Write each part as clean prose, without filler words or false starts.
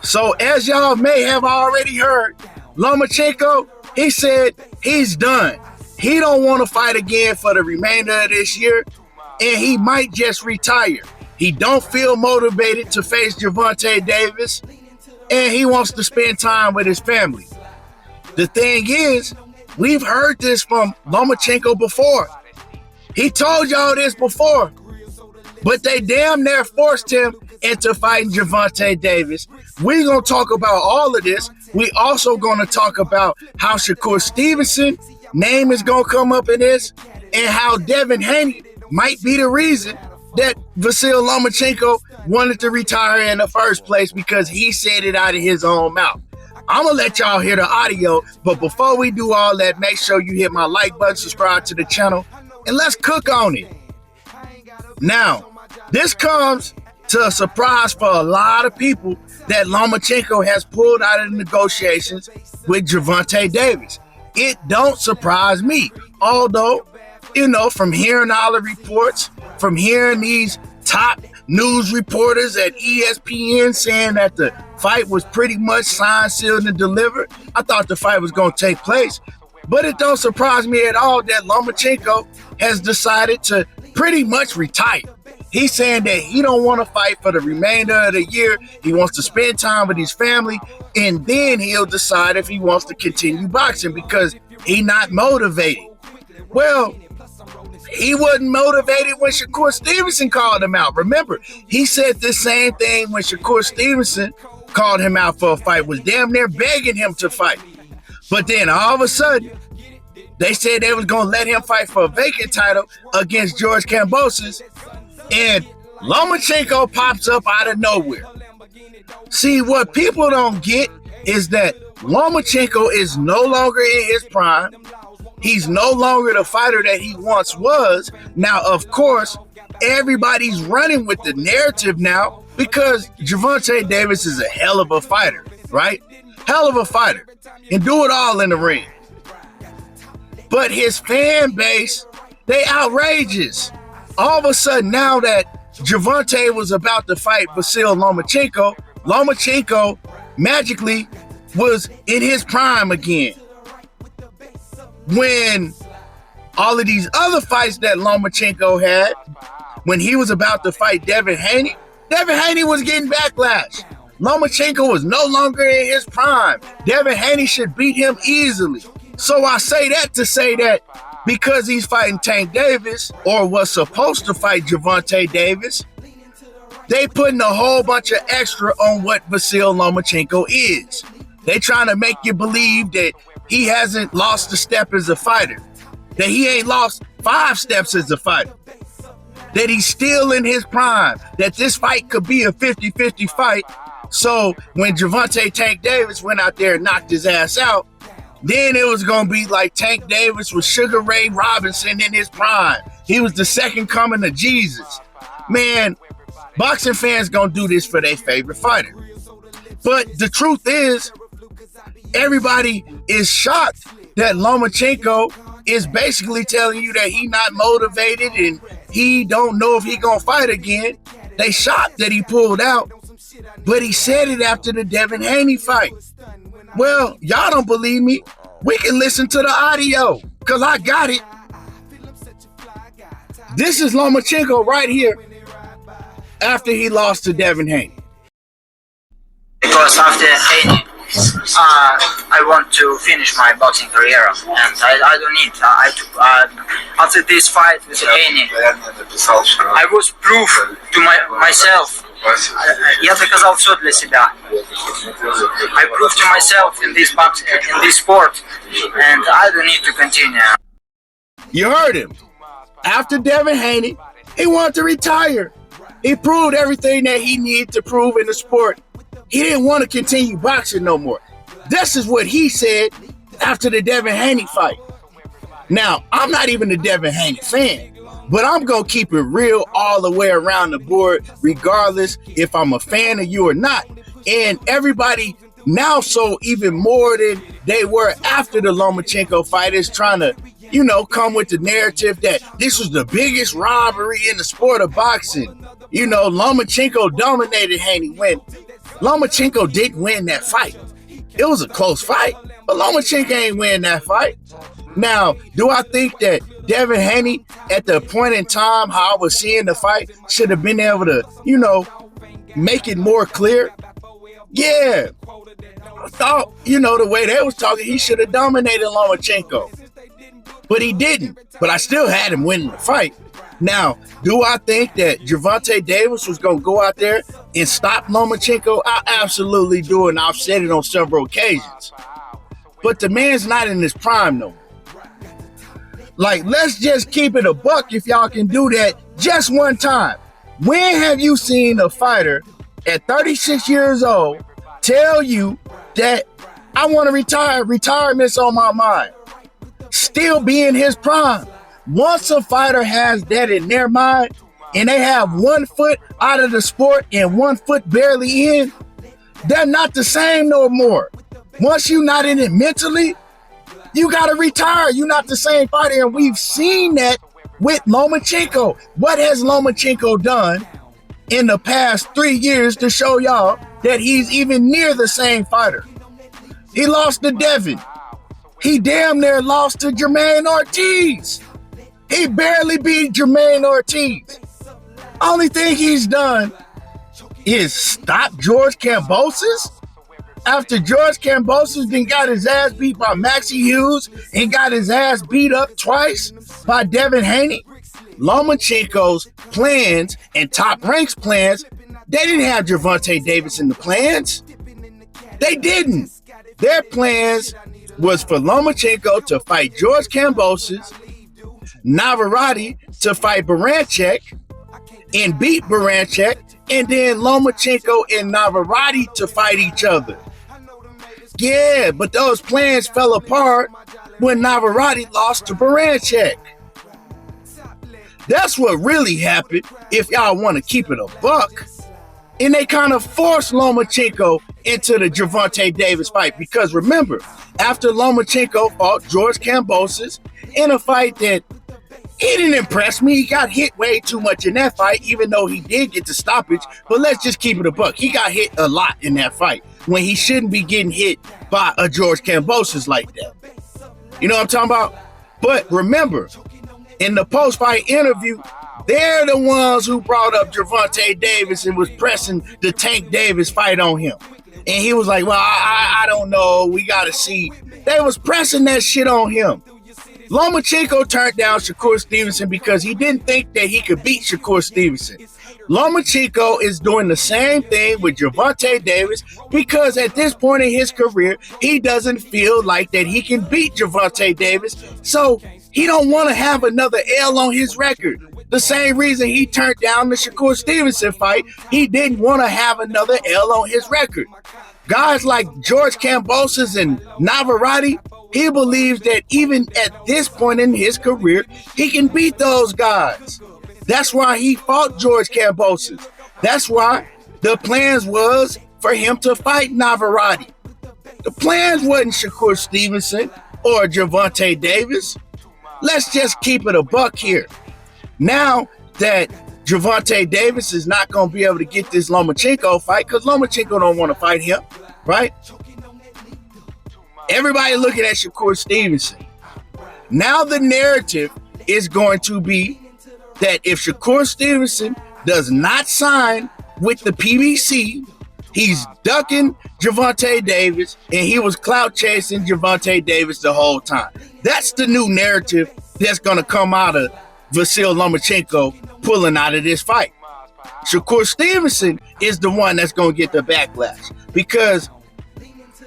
So as y'all may have already heard, Lomachenko, he said he's done. He don't want to fight again for the remainder of this year, and he might just retire. He don't feel motivated to face Gervonta Davis, and he wants to spend time with his family. The thing is, we've heard this from Lomachenko before. He told y'all this before, but they damn near forced him into fighting Gervonta Davis. We're going to talk about all of this. We also going to talk about how Shakur Stevenson name is going to come up in this, and how Devin Haney might be the reason that Vasyl Lomachenko wanted to retire in the first place, because he said it out of his own mouth. I'm going to let y'all hear the audio, but before we do all that, make sure you hit my like button, subscribe to the channel, and let's cook on it. Now, this comes to a surprise for a lot of people that Lomachenko has pulled out of the negotiations with Gervonta Davis. It don't surprise me, although, from hearing all the reports, from hearing these top news reporters at ESPN saying that the fight was pretty much signed, sealed, and delivered, I thought the fight was going to take place. But it don't surprise me at all that Lomachenko has decided to pretty much retire. He's saying that he don't want to fight for the remainder of the year. He wants to spend time with his family, and then he'll decide if he wants to continue boxing because he's not motivated. Well, he wasn't motivated when Shakur Stevenson called him out. Remember, he said the same thing when Shakur Stevenson called him out for a fight, was damn near begging him to fight. But then all of a sudden, they said they was going to let him fight for a vacant title against George Kambosos, and Lomachenko pops up out of nowhere. See, what people don't get is that Lomachenko is no longer in his prime. He's no longer the fighter that he once was. Now, of course, everybody's running with the narrative now because Gervonta Davis is a hell of a fighter, right? Hell of a fighter, and do it all in the ring. But his fan base, they outrageous. All of a sudden, now that Gervonta was about to fight Vasyl Lomachenko, Lomachenko magically was in his prime again. When all of these other fights that Lomachenko had, when he was about to fight Devin Haney was getting backlash. Lomachenko was no longer in his prime. Devin Haney should beat him easily. So I say that to say that because he's fighting Tank Davis, or was supposed to fight Gervonta Davis, they putting a whole bunch of extra on what Vasyl Lomachenko is. They trying to make you believe that he hasn't lost a step as a fighter, that he ain't lost 5 steps as a fighter, that he's still in his prime, that this fight could be a 50-50 fight. So when Gervonta Tank Davis went out there and knocked his ass out, then it was going to be like Tank Davis was Sugar Ray Robinson in his prime. He was the second coming of Jesus. Man, boxing fans going to do this for their favorite fighter. But the truth is, everybody is shocked that Lomachenko is basically telling you that he not motivated and he don't know if he going to fight again. They shocked that he pulled out, but he said it after the Devin Haney fight. Well, y'all don't believe me. We can listen to the audio, because I got it. This is Lomachenko right here after he lost to Devin Haney. Because after Haney, I want to finish my boxing career, and I don't need. After this fight with Haney, I was proof to myself. Я доказал все для себя. I proved to myself in this sport, and I don't need to continue. You heard him. After Devin Haney, he wanted to retire. He proved everything that he needed to prove in the sport. He didn't want to continue boxing no more. This is what he said after the Devin Haney fight. Now, I'm not even a Devin Haney fan, but I'm going to keep it real all the way around the board, regardless if I'm a fan of you or not. And everybody now, so even more than they were after the Lomachenko fight, is trying to, come with the narrative that this was the biggest robbery in the sport of boxing. Lomachenko dominated Haney when Lomachenko didn't win that fight. It was a close fight, but Lomachenko ain't win that fight. Now, do I think that Devin Haney, at the point in time how I was seeing the fight, should have been able to, make it more clear? Yeah. I thought, the way they was talking, he should have dominated Lomachenko. But he didn't. But I still had him winning the fight. Now, do I think that Gervonta Davis was going to go out there and stop Lomachenko? I absolutely do, and I've said it on several occasions. But the man's not in his prime no more. Like, let's just keep it a buck if y'all can do that just one time. When have you seen a fighter at 36 years old tell you that I want to retire, retirement's on my mind? Still be in his prime. Once a fighter has that in their mind and they have 1 foot out of the sport and 1 foot barely in, they're not the same no more. Once you're not in it mentally, you got to retire. You're not the same fighter. And we've seen that with Lomachenko. What has Lomachenko done in the past 3 years to show y'all that he's even near the same fighter? He lost to Devin. He damn near lost to Jermaine Ortiz. He barely beat Jermaine Ortiz. Only thing he's done is stop George Kambosos. After George Kambosos then got his ass beat by Maxie Hughes and got his ass beat up twice by Devin Haney, Lomachenko's plans and Top Rank's plans, they didn't have Gervonta Davis in the plans. They didn't. Their plans was for Lomachenko to fight George Kambosos, Navarrete to fight Baranchek and beat Baranchek, and then Lomachenko and Navarrete to fight each other. Yeah, but those plans fell apart when Navarrete lost to Baranchek. That's what really happened, if y'all want to keep it a buck. And they kind of forced Lomachenko into the Gervonta Davis fight, because remember, after Lomachenko fought George Kambosos in a fight that he didn't impress me. He got hit way too much in that fight, even though he did get the stoppage. But let's just keep it a buck. He got hit a lot in that fight when he shouldn't be getting hit by a George Kambosos like that. You know what I'm talking about? But remember, in the post-fight interview, they're the ones who brought up Gervonta Davis and was pressing the Tank Davis fight on him. And he was like, well, I don't know. We got to see. They was pressing that shit on him. Lomachenko turned down Shakur Stevenson because he didn't think that he could beat Shakur Stevenson. Lomachenko is doing the same thing with Gervonta Davis because at this point in his career, he doesn't feel like that he can beat Gervonta Davis. So he don't want to have another L on his record. The same reason he turned down the Shakur Stevenson fight, he didn't want to have another L on his record. Guys like George Kambosos and Navarrete, he believes that even at this point in his career, he can beat those guys. That's why he fought George Kambosos. That's why the plans was for him to fight Navarrete. The plans wasn't Shakur Stevenson or Gervonta Davis. Let's just keep it a buck here. Now that Gervonta Davis is not going to be able to get this Lomachenko fight because Lomachenko don't want to fight him, right? Everybody looking at Shakur Stevenson. Now the narrative is going to be that if Shakur Stevenson does not sign with the PBC, he's ducking Gervonta Davis and he was clout chasing Gervonta Davis the whole time. That's the new narrative that's going to come out of Vasyl Lomachenko pulling out of this fight. Shakur Stevenson is the one that's going to get the backlash because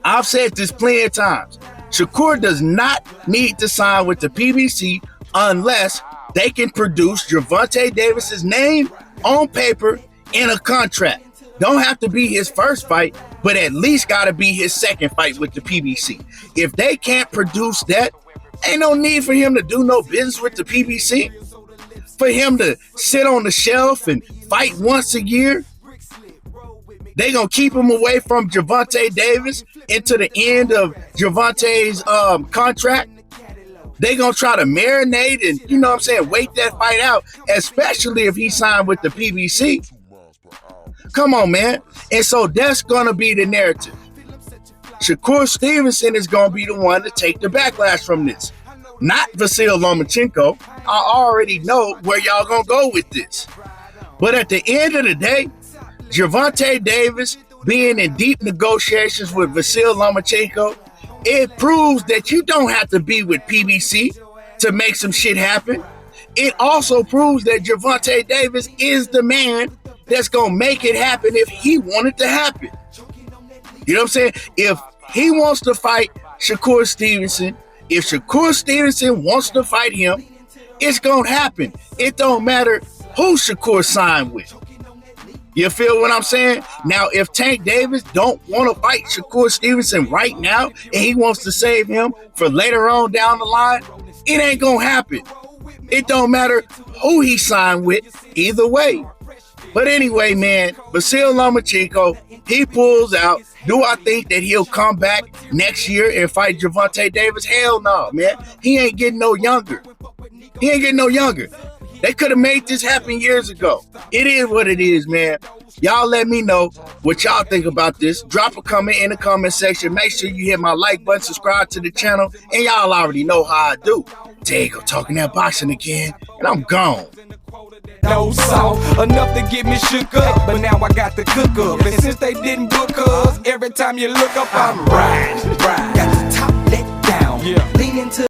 I've said this plenty of times. Shakur does not need to sign with the PBC unless they can produce Gervonta Davis's name on paper in a contract. Don't have to be his first fight, but at least got to be his second fight with the PBC. If they can't produce that, ain't no need for him to do no business with the PBC. For him to sit on the shelf and fight once a year, they gonna keep him away from Gervonta Davis into the end of Gervonta's contract. They gonna try to marinate and, you know what I'm saying, wait that fight out, especially if he signed with the PBC. Come on, man. And so that's going to be the narrative. Shakur Stevenson is going to be the one to take the backlash from this. Not Vasyl Lomachenko. I already know where y'all going to go with this. But at the end of the day, Gervonta Davis being in deep negotiations with Vasyl Lomachenko, it proves that you don't have to be with PBC to make some shit happen. It also proves that Gervonta Davis is the man that's going to make it happen if he wanted to happen. You know what I'm saying? If he wants to fight Shakur Stevenson, if Shakur Stevenson wants to fight him, it's going to happen. It don't matter who Shakur signed with. You feel what I'm saying? Now, if Tank Davis don't want to fight Shakur Stevenson right now and he wants to save him for later on down the line, it ain't going to happen. It don't matter who he signed with either way. But anyway, man, Vasyl Lomachenko, he pulls out. Do I think that he'll come back next year and fight Gervonta Davis? Hell no, man. He ain't getting no younger. He ain't getting no younger. They could have made this happen years ago. It is what it is, man. Y'all let me know what y'all think about this. Drop a comment in the comment section. Make sure you hit my like button, subscribe to the channel, and y'all already know how I do. There you go, talking that boxing again, and I'm gone. No salt, enough to get me shook up, but now I got the cook up. And since they didn't book us, every time you look up, I'm riding. Got the top let down, lean into